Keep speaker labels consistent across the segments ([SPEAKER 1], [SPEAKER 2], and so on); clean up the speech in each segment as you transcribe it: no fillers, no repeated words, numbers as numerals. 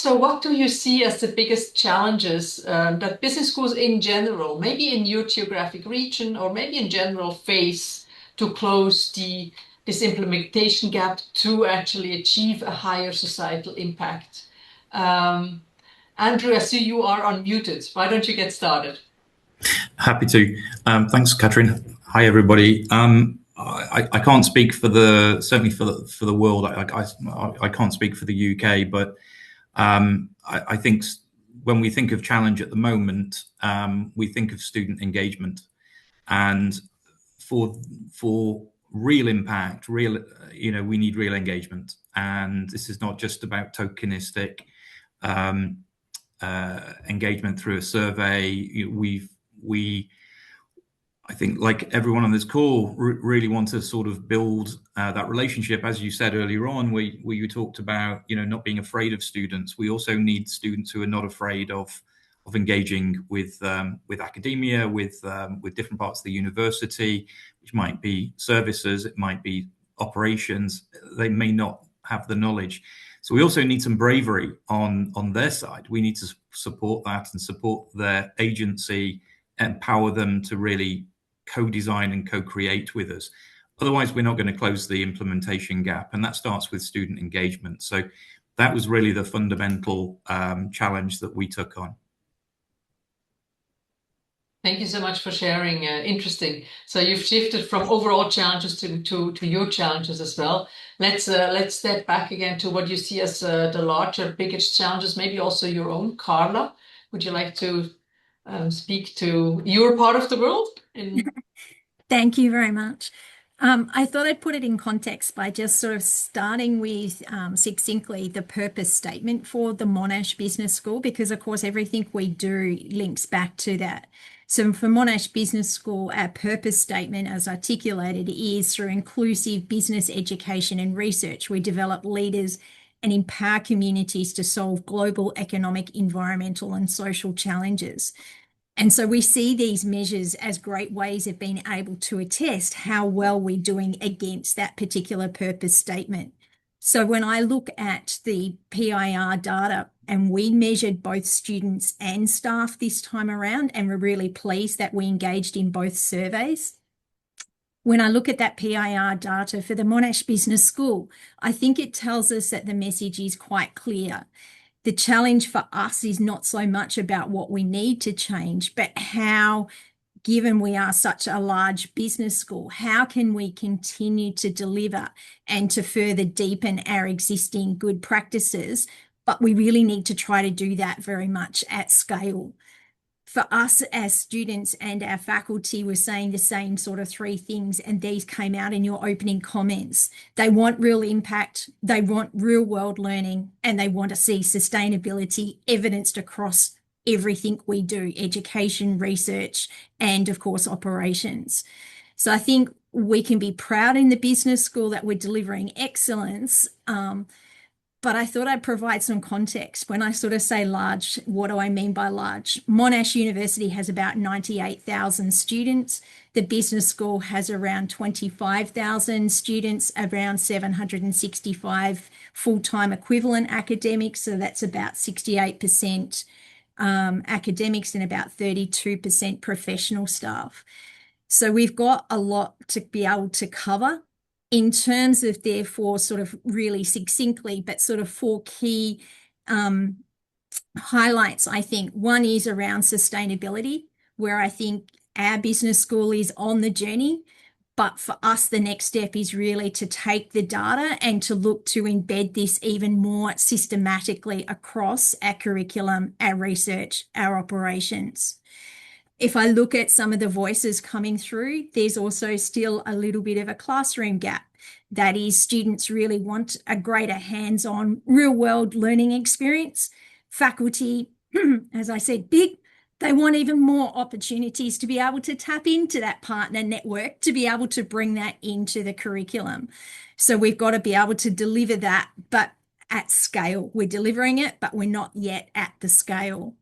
[SPEAKER 1] What do you see as the biggest challenges that business schools in general, maybe in your geographic region or maybe in general, face to close this implementation gap to actually achieve a higher societal impact? Um, Andrew, I see you are unmuted. Why don't you get started?
[SPEAKER 2] Happy to. Thanks, Catherine. Hi, everybody. I can't speak for certainly for the world. I can't speak for the UK, but I think when we think of challenge at the moment, we think of student engagement, and for real impact, we need real engagement, and this is not just about tokenistic um, engagement through a survey. We I think, like everyone on this call, really want to sort of build that relationship, as you said earlier on, where you talked about, not being afraid of students. We also need students who are not afraid of engaging with academia, with different parts of the university, which might be services, it might be operations. They may not have the knowledge. So we also need some bravery on their side. We need to support that and support their agency, empower them to really co-design and co-create with us. Otherwise, we're not going to close the implementation gap, and that starts with student engagement. So that was really the fundamental challenge that we took on.
[SPEAKER 1] Thank you so much for sharing. Interesting. So you've shifted from overall challenges to your challenges as well. Let's step back again to what you see as the larger, biggest challenges, maybe also your own. Carla, would you like to speak to your part of the world?
[SPEAKER 3] Thank you very much. I thought I'd put it in context by just sort of starting with succinctly the purpose statement for the Monash Business School, because of course everything we do links back to that. So for Monash Business School, our purpose statement as articulated is through inclusive business education and research, we develop leaders and empower communities to solve global economic, environmental and social challenges. And so we see these measures as great ways of being able to attest how well we're doing against that particular purpose statement. So when I look at the PIR data, and we measured both students and staff this time around, and we're really pleased that we engaged in both surveys. When I look at that PIR data for the Monash Business School, I think it tells us that the message is quite clear. The challenge for us is not so much about what we need to change, but how, given we are such a large business school, how can we continue to deliver and to further deepen our existing good practices? But we really need to try to do that very much at scale. For us as students and our faculty, we're saying the same sort of three things, and these came out in your opening comments. They want real impact, they want real world learning, and they want to see sustainability evidenced across everything we do, education, research, and of course, operations. So I think we can be proud in the business school that we're delivering excellence, but I thought I'd provide some context. When I sort of say large, what do I mean by large? Monash University has about 98,000 students. The business school has around 25,000 students, around 765 full-time equivalent academics. So that's about 68% academics and about 32% professional staff. So we've got a lot to be able to cover. In terms of, therefore, sort of really succinctly, but sort of four key highlights, I think. One is around sustainability, where I think our business school is on the journey. But for us, the next step is really to take the data and to look to embed this even more systematically across our curriculum, our research, our operations. If I look at some of the voices coming through, there's also still a little bit of a classroom gap. That is, students really want a greater hands-on real-world learning experience. Faculty, as I said, big. They want even more opportunities to be able to tap into that partner network, to be able to bring that into the curriculum. So we've got to be able to deliver that, but at scale. We're delivering it, but we're not yet at the scale.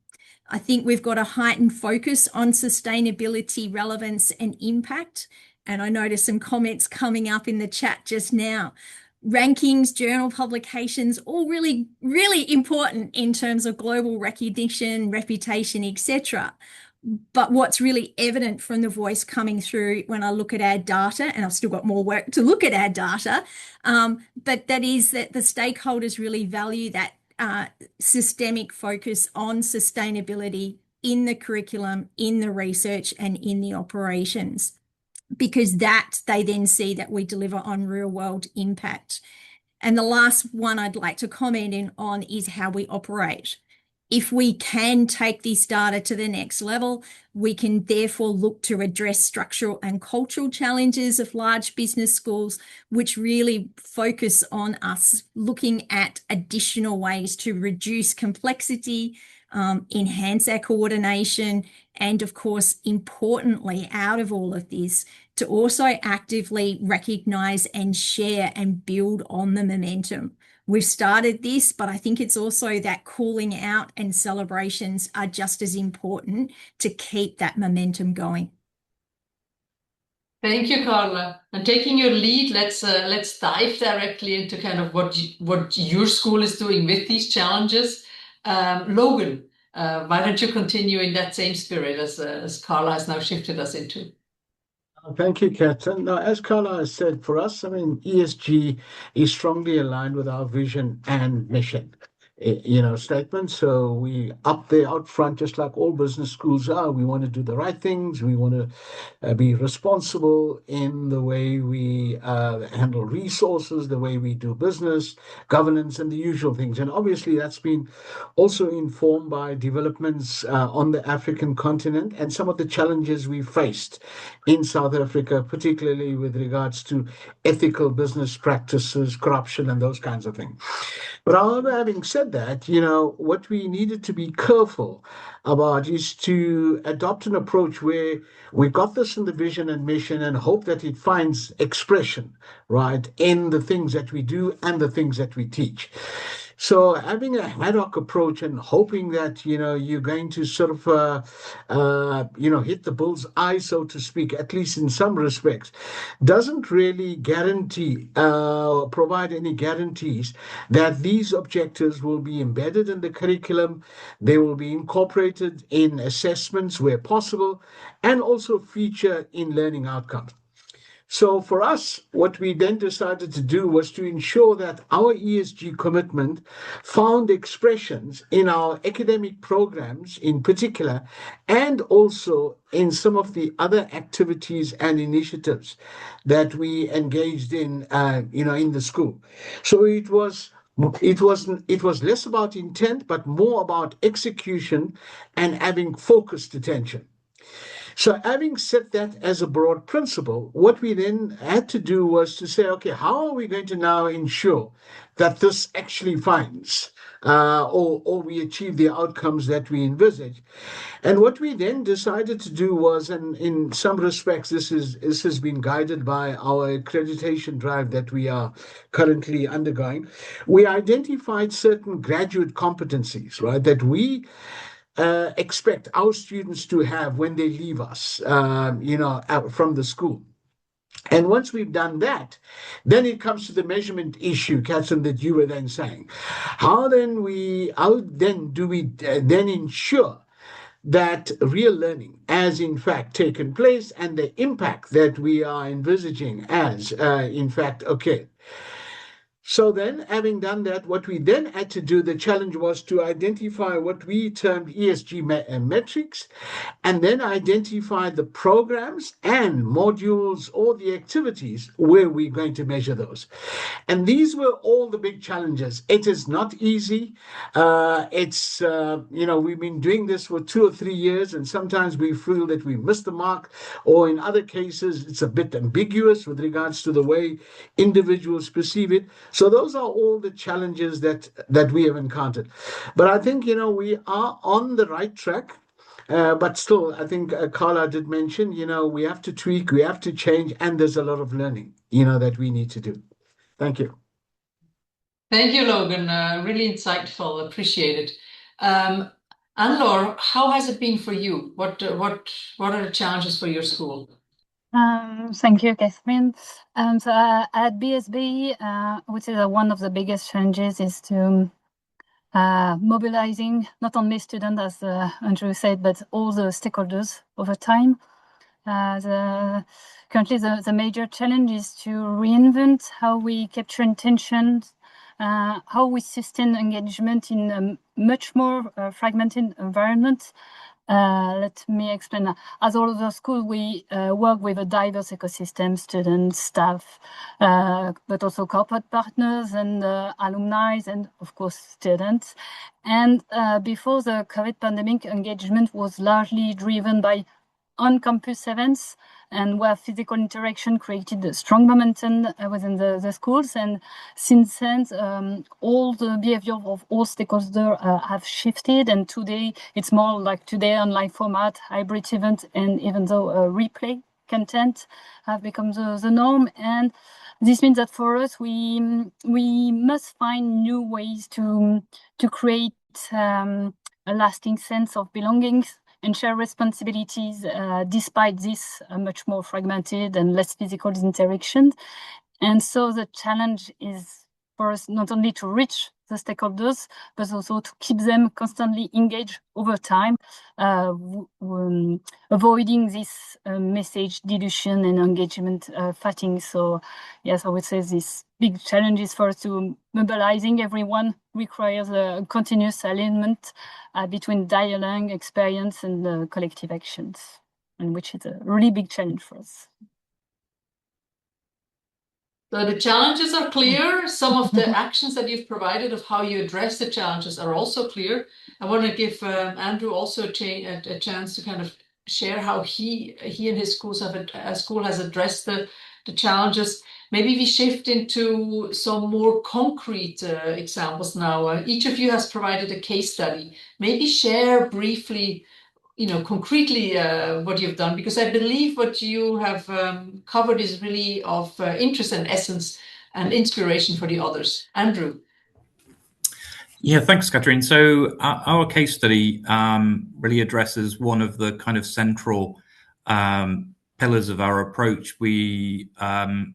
[SPEAKER 3] I think we've got a heightened focus on sustainability, relevance, and impact. And I noticed some comments coming up in the chat just now. Rankings, journal publications, all really, really important in terms of global recognition, reputation, etc. But what's really evident from the voice coming through when I look at our data, and I've still got more work to look at our data, but that is that the stakeholders really value that systemic focus on sustainability in the curriculum, in the research, and in the operations, because that they then see that we deliver on real world impact. And the last one I'd like to comment on is how we operate. If we can take this data to the next level, we can therefore look to address structural and cultural challenges of large business schools, which really focus on us looking at additional ways to reduce complexity, enhance our coordination, and of course, importantly, out of all of this, to also actively recognise and share and build on the momentum. We've started this, but I think it's also that calling out and celebrations are just as important to keep that momentum going.
[SPEAKER 1] Thank you, Carla. And taking your lead, let's dive directly into kind of what your school is doing with these challenges. Logan, why don't you continue in that same spirit as Carla has now shifted us into?
[SPEAKER 4] Thank you, Catherine. Now, as Carla has said, for us, I mean, ESG is strongly aligned with our vision and mission, statement. So we up there out front, just like all business schools are. We want to do the right things. We want to be responsible in the way we handle resources, the way we do business, governance, and the usual things. And obviously, that's been also informed by developments on the African continent and some of the challenges we faced in South Africa, particularly with regards to ethical business practices, corruption, and those kinds of things. But however, having said that, what we needed to be careful about is to adopt an approach where we got this in the vision and mission and hope that it finds expression, right, in the things that we do and the things that we teach. So having a ad hoc approach and hoping that, you're going to sort of, hit the bull's eye, so to speak, at least in some respects, doesn't really provide any guarantees that these objectives will be embedded in the curriculum, they will be incorporated in assessments where possible, and also feature in learning outcomes. So for us, what we then decided to do was to ensure that our ESG commitment found expressions in our academic programs in particular, and also in some of the other activities and initiatives that we engaged in, in the school. So it was less about intent, but more about execution and having focused attention. So having set that as a broad principle, what we then had to do was to say, okay, how are we going to now ensure that this actually finds or we achieve the outcomes that we envisage? And what we then decided to do was, and in some respects, this has been guided by our accreditation drive that we are currently undergoing. We identified certain graduate competencies, right, that we expect our students to have when they leave us, from the school. And once we've done that, then it comes to the measurement issue, Catherine, that you were then saying. How then do we then ensure that real learning has in fact taken place and the impact that we are envisaging as in fact occurred? So then, having done that, what we then had to do, the challenge was to identify what we termed ESG metrics, and then identify the programs and modules or the activities where we're going to measure those. And these were all the big challenges. It is not easy. We've been doing this for 2 or 3 years, and sometimes we feel that we missed the mark, or in other cases, it's a bit ambiguous with regards to the way individuals perceive it. So those are all the challenges that we have encountered. But I think, we are on the right track. But still, I think Carla did mention, we have to tweak, we have to change, and there's a lot of learning, that we need to do. Thank you.
[SPEAKER 1] Thank you, Logan. Really insightful. Appreciate it. Anne-Laure, how has it been for you? What are the challenges for your school?
[SPEAKER 5] Thank you, Catherine. So at BSB, I would say that one of the biggest challenges is to mobilizing not only students, as Andrew said, but all the stakeholders over time. Currently, the major challenge is to reinvent how we capture intentions, how we sustain engagement in a much more fragmented environment. Let me explain. As all of the school, we work with a diverse ecosystem, students, staff, but also corporate partners and alumni, and of course students. And before the COVID pandemic, engagement was largely driven by on-campus events, and where physical interaction created a strong momentum within the schools. And since then, all the behavior of all stakeholders have shifted, and today it's more like today online format, hybrid event, and even though replay content have become the norm. And this means that for us, we must find new ways to create a lasting sense of belongings and share responsibilities despite this much more fragmented and less physical interaction. And so the challenge is for us not only to reach the stakeholders, but also to keep them constantly engaged over time, avoiding this message dilution and engagement fatigue. So yes, I would say this big challenge is for us to mobilizing everyone requires a continuous alignment between dialogue, experience, and collective actions, and which is a really big challenge for us.
[SPEAKER 1] So the challenges are clear. Some of the actions that you've provided of how you address the challenges are also clear. I want to give Andrew also a chance to kind of share how he and his school has addressed the challenges. Maybe we shift into some more concrete examples now. Each of you has provided a case study. Maybe share briefly, concretely what you've done, because I believe what you have covered is really of interest and essence and inspiration for the others. Andrew.
[SPEAKER 2] Yeah, thanks, Catherine. So our case study really addresses one of the kind of central pillars of our approach. We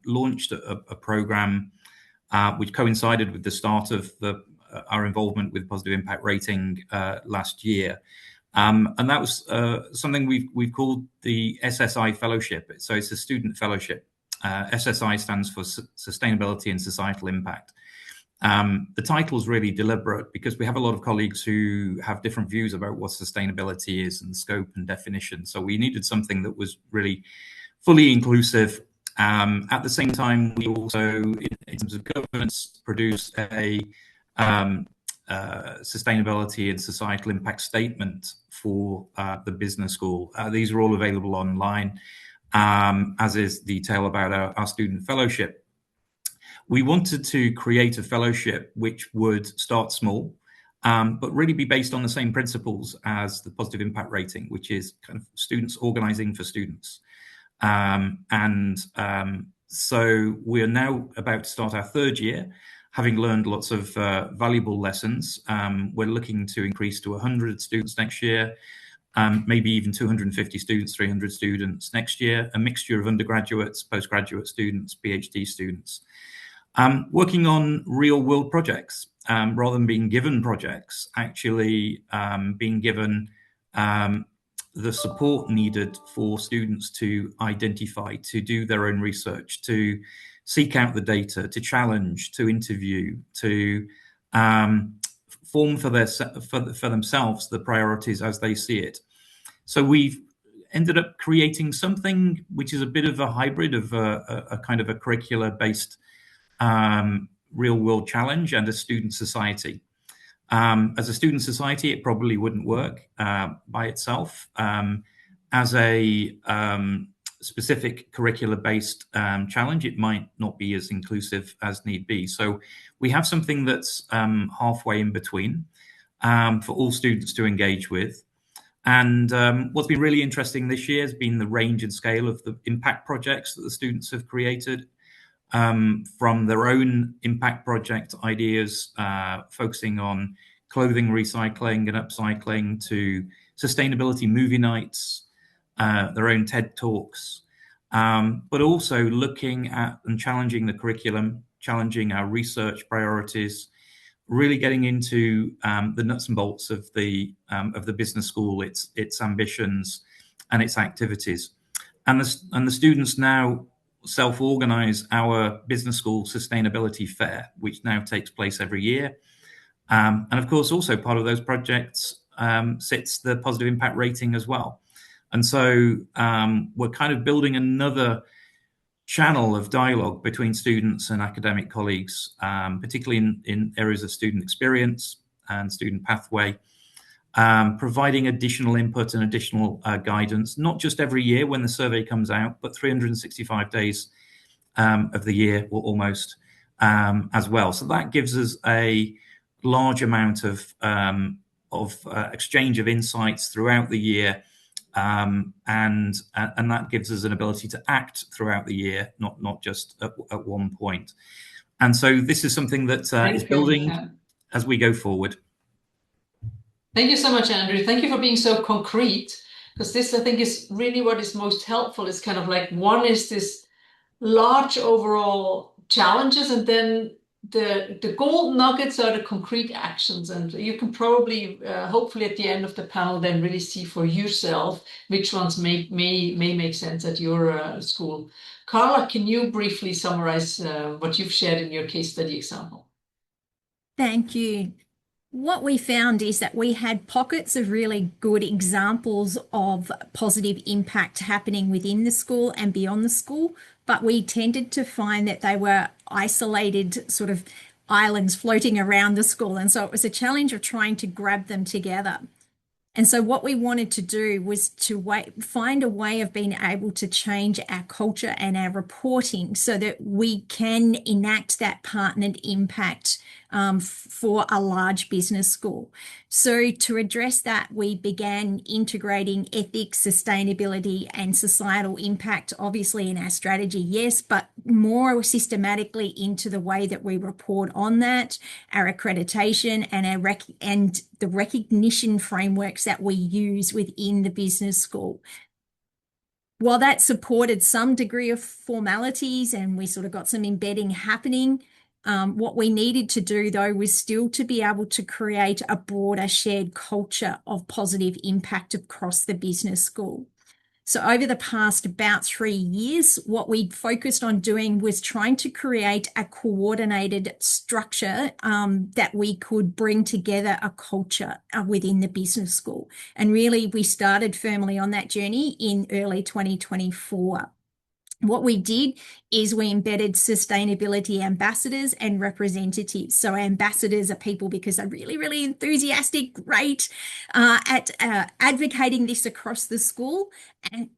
[SPEAKER 2] launched a program which coincided with the start of our involvement with Positive Impact Rating last year. And that was something we've called the SSI Fellowship. So it's a student fellowship. SSI stands for Sustainability and Societal Impact. The title is really deliberate because we have a lot of colleagues who have different views about what sustainability is and scope and definition. So we needed something that was really fully inclusive. At the same time, we also, in terms of governance, produced a sustainability and societal impact statement for the business school. These are all available online, as is detail about our student fellowship. We wanted to create a fellowship which would start small, but really be based on the same principles as the Positive Impact Rating, which is kind of students organizing for students. So we are now about to start our third year, having learned lots of valuable lessons. We're looking to increase to 100 students next year, maybe even 250 students, 300 students next year, a mixture of undergraduates, postgraduate students, PhD students. Working on real world projects, rather than being given projects, actually being given the support needed for students to identify, to do their own research, to seek out the data, to challenge, to interview, to form for themselves the priorities as they see it. So we've ended up creating something which is a bit of a hybrid of a kind of a curricula-based real world challenge and a student society. As a student society, it probably wouldn't work by itself. As a specific curricula-based challenge, it might not be as inclusive as need be. So we have something that's halfway in between for all students to engage with. And what's been really interesting this year has been the range and scale of the impact projects that the students have created. From their own impact project ideas, focusing on clothing recycling and upcycling to sustainability movie nights, their own TED Talks, but also looking at and challenging the curriculum, challenging our research priorities, really getting into the nuts and bolts of the business school, its ambitions and its activities. And the students now self-organize our business school sustainability fair, which now takes place every year. And of course, also part of those projects sits the positive impact rating as well. And so we're kind of building another channel of dialogue between students and academic colleagues, particularly in areas of student experience and student pathway, providing additional input and additional guidance, not just every year when the survey comes out, but 365 days of the year or almost as well. So that gives us a large amount of exchange of insights throughout the year, and that gives us an ability to act throughout the year, not just at one point. And so this is something that is building as we go forward.
[SPEAKER 1] Thank you so much, Andrew. Thank you for being so concrete, because this, I think, is really what is most helpful. Is kind of like, one is this large overall challenges, and then the gold nuggets are the concrete actions. And you can probably, hopefully at the end of the panel, then really see for yourself which ones may make sense at your school. Carla, can you briefly summarize what you've shared in your case study example?
[SPEAKER 3] Thank you. What we found is that we had pockets of really good examples of positive impact happening within the school and beyond the school, but we tended to find that they were isolated sort of islands floating around the school. And so it was a challenge of trying to grab them together. And so what we wanted to do was to find a way of being able to change our culture and our reporting so that we can enact that partnered impact for a large business school. So to address that, we began integrating ethics, sustainability, and societal impact, obviously in our strategy, yes, but more systematically into the way that we report on that, our accreditation, and the recognition frameworks that we use within the business school. While that supported some degree of formalities and we sort of got some embedding happening, what we needed to do, though, was still to be able to create a broader shared culture of positive impact across the business school. So over the past about 3 years, what we focused on doing was trying to create a coordinated structure that we could bring together a culture within the business school. And really, we started firmly on that journey in early 2024. What we did is we embedded sustainability ambassadors and representatives. So ambassadors are people because they're really, really enthusiastic, great at advocating this across the school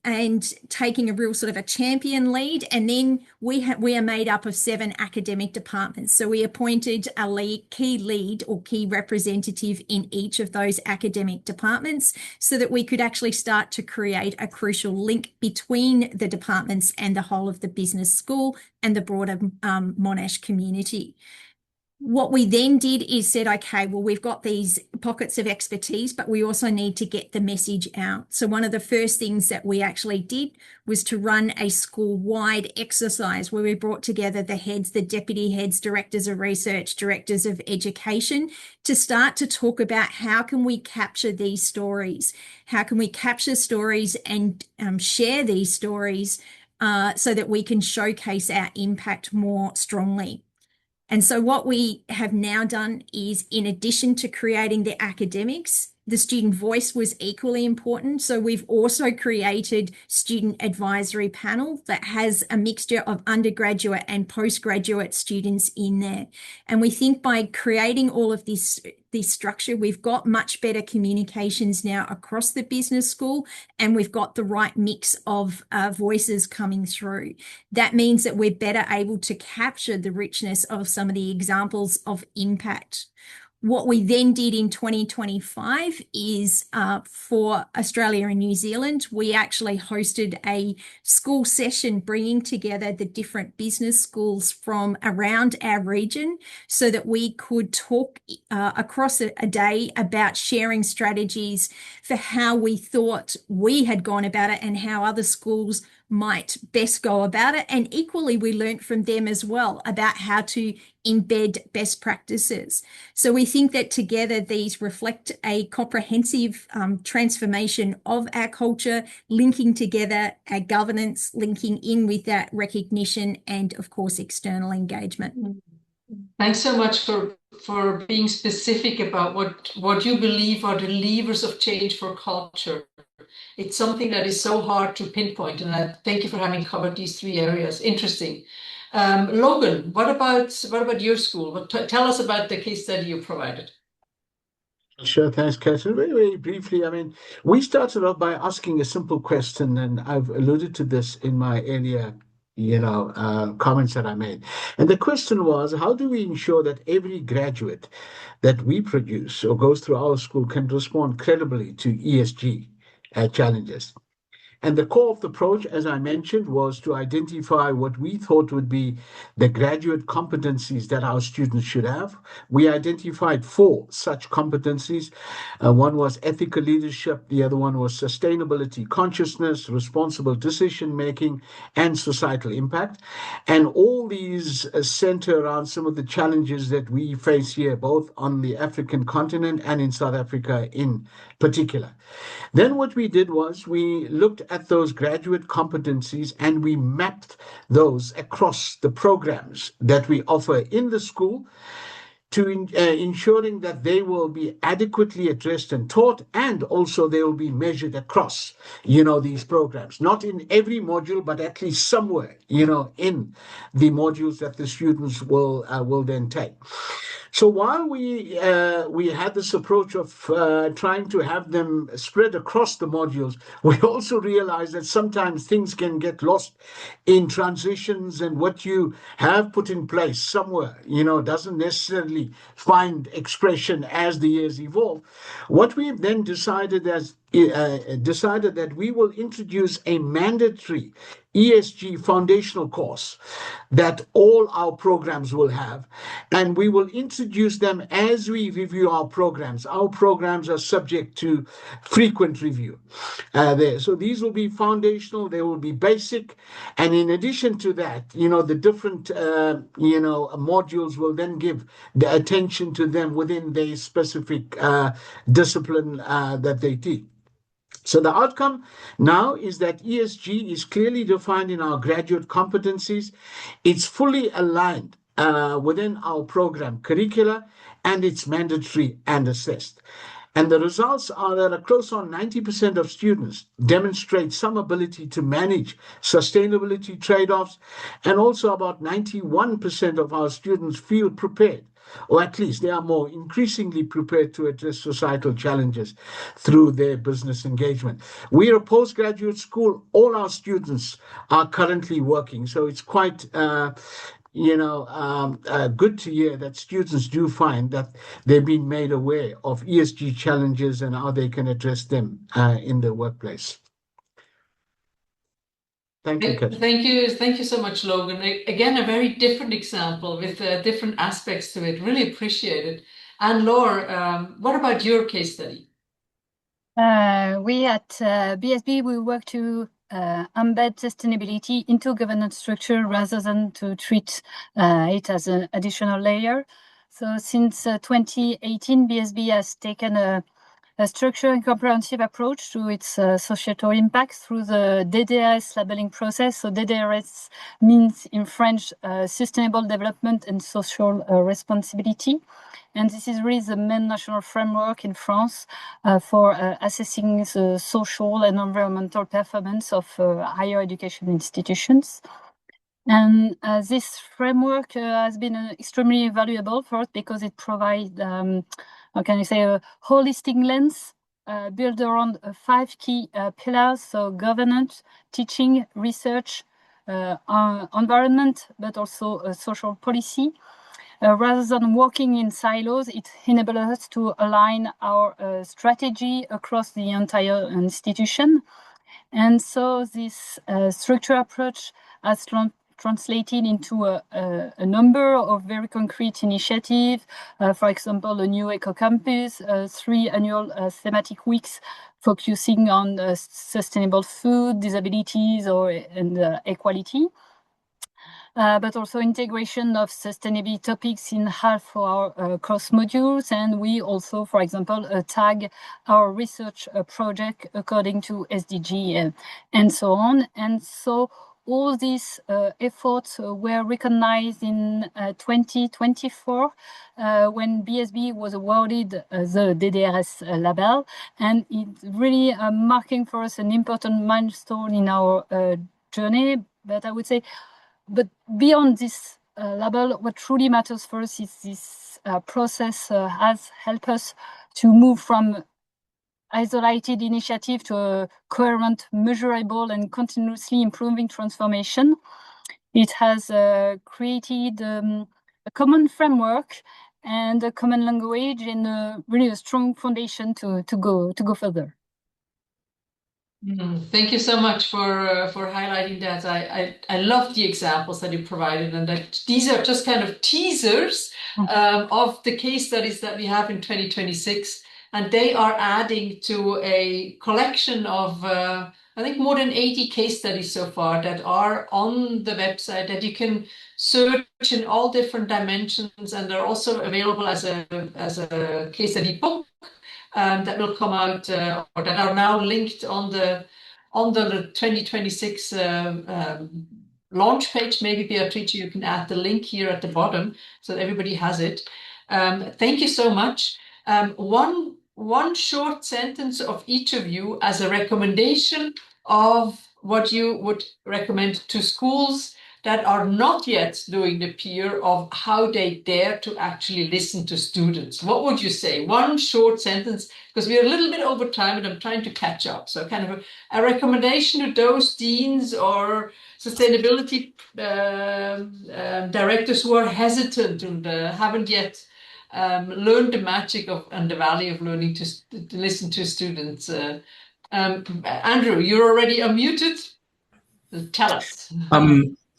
[SPEAKER 3] and taking a real sort of a champion lead. And then we are made up of 7 academic departments. So we appointed a key lead or key representative in each of those academic departments so that we could actually start to create a crucial link between the departments and the whole of the business school and the broader Monash community. What we then did is said, okay, well, we've got these pockets of expertise, but we also need to get the message out. So one of the first things that we actually did was to run a school-wide exercise where we brought together the heads, the deputy heads, directors of research, directors of education, to start to talk about how can we capture these stories? How can we capture stories and share these stories so that we can showcase our impact more strongly? And so what we have now done is, in addition to creating the academics, the student voice was equally important. So we've also created student advisory panel that has a mixture of undergraduate and postgraduate students in there. And we think by creating all of this structure, we've got much better communications now across the business school, and we've got the right mix of voices coming through. That means that we're better able to capture the richness of some of the examples of impact. What we then did in 2025 is for Australia and New Zealand, we actually hosted a school session bringing together the different business schools from around our region so that we could talk across a day about sharing strategies for how we thought we had gone about it and how other schools might best go about it. And equally, we learned from them as well about how to embed best practices. So we think that together these reflect a comprehensive transformation of our culture, linking together our governance, linking in with that recognition and, of course, external engagement.
[SPEAKER 1] Thanks so much for being specific about what you believe are the levers of change for culture. It's something that is so hard to pinpoint, and I thank you for having covered these 3 areas. Interesting. Logan, what about your school? Tell us about the case study you provided.
[SPEAKER 4] Sure, thanks, Catherine. Very, very briefly, I mean, we started off by asking a simple question, and I've alluded to this in my earlier, comments that I made. And the question was, how do we ensure that every graduate that we produce or goes through our school can respond credibly to ESG challenges? And the core of the approach, as I mentioned, was to identify what we thought would be the graduate competencies that our students should have. We identified 4 such competencies. One was ethical leadership, the other one was sustainability consciousness, responsible decision making, and societal impact. And all these center around some of the challenges that we face here, both on the African continent and in South Africa in particular. Then what we did was we looked at those graduate competencies and we mapped those across the programs that we offer in the school to ensuring that they will be adequately addressed and taught, and also they will be measured across, these programs, not in every module, but at least somewhere, in the modules that the students will then take. So while we had this approach of trying to have them spread across the modules, we also realized that sometimes things can get lost in transitions, and what you have put in place somewhere, doesn't necessarily find expression as the years evolve. What we then decided that we will introduce a mandatory ESG foundational course that all our programs will have, and we will introduce them as we review our programs. Our programs are subject to frequent review there. So these will be foundational, they will be basic, and in addition to that, the different modules will then give the attention to them within their specific discipline that they teach. So the outcome now is that ESG is clearly defined in our graduate competencies. It's fully aligned within our program curricula, and it's mandatory and assessed. And the results are that close on 90% of students demonstrate some ability to manage sustainability trade-offs, and also about 91% of our students feel prepared, or at least they are more increasingly prepared to address societal challenges through their business engagement. We are a postgraduate school. All our students are currently working. So it's quite good to hear that students do find that they've been made aware of ESG challenges and how they can address them in the workplace. Thank you, Kat.
[SPEAKER 1] Thank you so much, Logan. Again, a very different example with different aspects to it. Really appreciate it. And Laura, what about your case study?
[SPEAKER 5] We at BSB, we work to embed sustainability into governance structure rather than to treat it as an additional layer. So since 2018, BSB has taken a structured and comprehensive approach to its societal impact through the DDRS labeling process. So DDRS means in French, sustainable development and social responsibility. And this is really the main national framework in France for assessing the social and environmental performance of higher education institutions. And this framework has been extremely valuable for us because it provides, how can I say, a holistic lens built around 5 key pillars. So governance, teaching, research, environment, but also social policy. Rather than working in silos, it enables us to align our strategy across the entire institution. And so this structure approach has translated into a number of very concrete initiatives. For example, a new eco-campus, 3 annual thematic weeks focusing on sustainable food, disabilities, and equality. But also integration of sustainability topics in half of our course modules. And we also, for example, tag our research project according to SDG and so on. And so all these efforts were recognized in 2024 when BSB was awarded the DDRS label. And it's really marking for us an important milestone in our journey. But I would say, but beyond this label, what truly matters for us is this process has helped us to move from isolated initiative to a coherent, measurable, and continuously improving transformation. It has created a common framework and a common language and really a strong foundation to go further.
[SPEAKER 1] Thank you so much for highlighting that. I love the examples that you provided, and that these are just kind of teasers of the case studies that we have in 2026, and they are adding to a collection of I think more than 80 case studies so far that are on the website that you can search in all different dimensions, and they're also available as a case study book. That will come out or that are now linked on the 2026 launch page. Maybe Beatrice, you can add the link here at the bottom so that everybody has it. Thank you so much. One short sentence of each of you as a recommendation of what you would recommend to schools that are not yet doing the peer, of how they dare to actually listen to students. What would you say? One short sentence, because we're a little bit over time and I'm trying to catch up. So kind of a recommendation to those deans or sustainability directors who are hesitant and haven't yet learned the magic of and the value of learning to listen to students. Andrew, you're already unmuted. Tell us.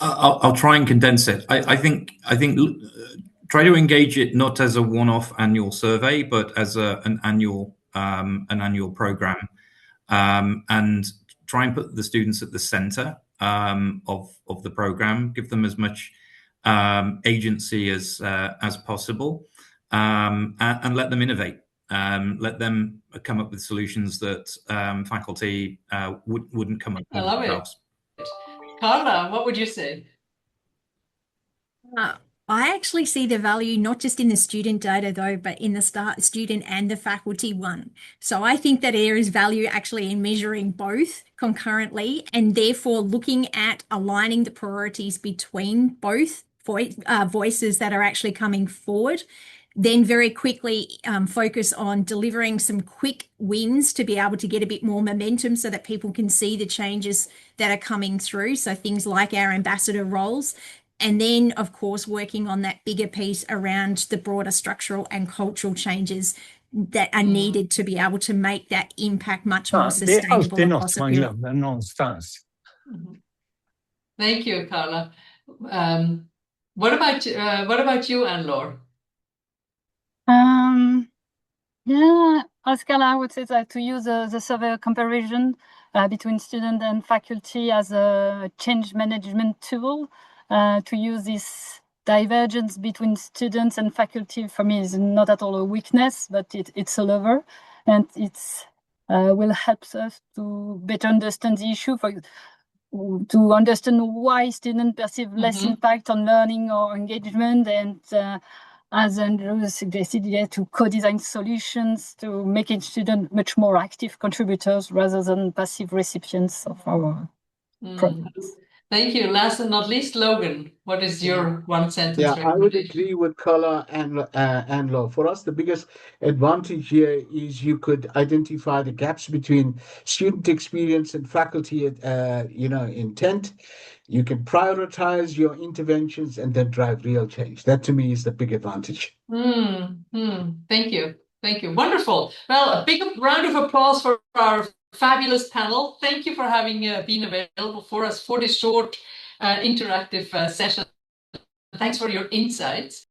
[SPEAKER 2] I'll try and condense it. I think try to engage it not as a one-off annual survey, but as an annual program, and try and put the students at the center of the program. Give them as much agency as possible, and let them innovate. Let them come up with solutions that faculty wouldn't come up with themselves.
[SPEAKER 1] Carla, what would you say?
[SPEAKER 3] I actually see the value not just in the student data though, but in the student and the faculty one. So I think that there is value actually in measuring both concurrently, and therefore looking at aligning the priorities between both voices that are actually coming forward. Then very quickly focus on delivering some quick wins to be able to get a bit more momentum so that people can see the changes that are coming through. So things like our ambassador roles. And then, of course, working on that bigger piece around the broader structural and cultural changes that are needed to be able to make that impact much more sustainable across a period.
[SPEAKER 1] Thank you, Carla. What about you, Anne-Laure?
[SPEAKER 5] Yeah, Oscar, I would say that to use the survey comparison between student and faculty as a change management tool, to use this divergence between students and faculty, for me, is not at all a weakness, but it's a lever, and it's will help us to better understand the issue, to understand why students perceive less impact on learning or engagement, and as Andrew suggested, to co-design solutions to making students much more active contributors rather than passive recipients of our programs.
[SPEAKER 1] Thank you. Last and not least, Logan, what is your one sentence
[SPEAKER 4] Yeah, I would
[SPEAKER 1] recommendation?
[SPEAKER 4] agree with Carla and Law. For us, the biggest advantage here is you could identify the gaps between student experience and faculty, intent. You can prioritize your interventions and then drive real change. That to me is the big advantage.
[SPEAKER 1] Thank you. Thank you. Wonderful. Well, a big round of applause for our fabulous panel. Thank you for having been available for us for this short interactive session. Thanks for your insights.